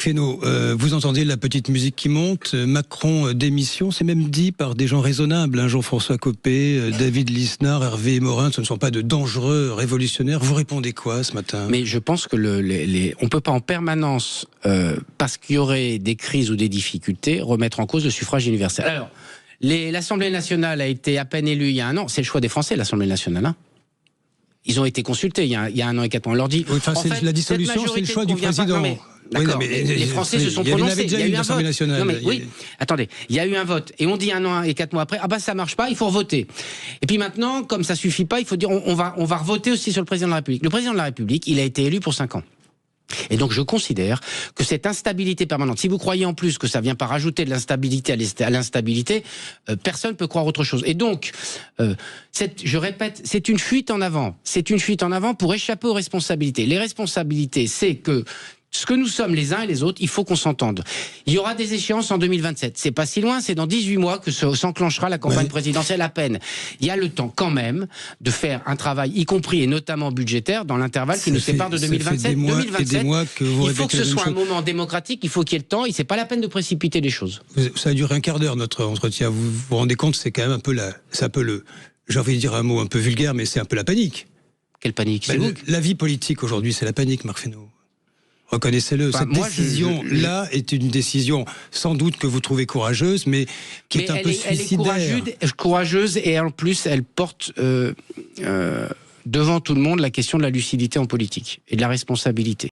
Fesneau, vous entendez la petite musique qui monte. Macron démission, c'est même dit par des gens raisonnables, hein, Jean-François Copé, David Lisnard, Hervé Morin, ce ne sont pas de dangereux révolutionnaires. Vous répondez quoi ce matin? Mais je pense que on ne peut pas en permanence, parce qu'il y aurait des crises ou des difficultés, remettre en cause le suffrage universel. Alors, l'Assemblée nationale a été à peine élue il y a un an. C'est le choix des Français, l'Assemblée nationale, hein. Ils ont été consultés il y a un an et 4 mois. On leur dit. Oui, enfin, la dissolution, c'est le choix du président. D'accord, les Français se sont prononcés. Il y a eu un vote. Nationale. Non, mais, oui, attendez, il y a eu un vote. Et on dit 1 an et 4 mois après, ah bah ça marche pas, il faut revoter. Et puis maintenant, comme ça suffit pas, il faut dire, on va revoter aussi sur le président de la République. Le président de la République, il a été élu pour 5 ans. Et donc je considère que cette instabilité permanente, si vous croyez en plus que ça vient pas rajouter de l'instabilité à l'instabilité, personne peut croire autre chose. Et donc, je répète, c'est une fuite en avant. C'est une fuite en avant pour échapper aux responsabilités. Les responsabilités, c'est que ce que nous sommes les uns et les autres, il faut qu'on s'entende. Il y aura des échéances en 2027. C'est pas si loin, c'est dans 18 mois que s'enclenchera la campagne présidentielle à peine. Il y a le temps quand même de faire un travail, y compris et notamment budgétaire, dans l'intervalle qui nous sépare de 2027. 2027, il faut que ce soit un moment démocratique, il faut qu'il y ait le temps, et c'est pas la peine de précipiter les choses. Ça a duré un quart d'heure notre entretien. Vous vous rendez compte, c'est quand même un peu j'ai envie de dire un mot un peu vulgaire, mais c'est un peu la panique. Quelle panique? La vie politique aujourd'hui, c'est la panique, Marc Fesneau. Reconnaissez-le, cette décision-là est une décision sans doute que vous trouvez courageuse, mais qui est un peu suicidaire. Elle est courageuse et en plus elle porte devant tout le monde la question de la lucidité en politique et de la responsabilité.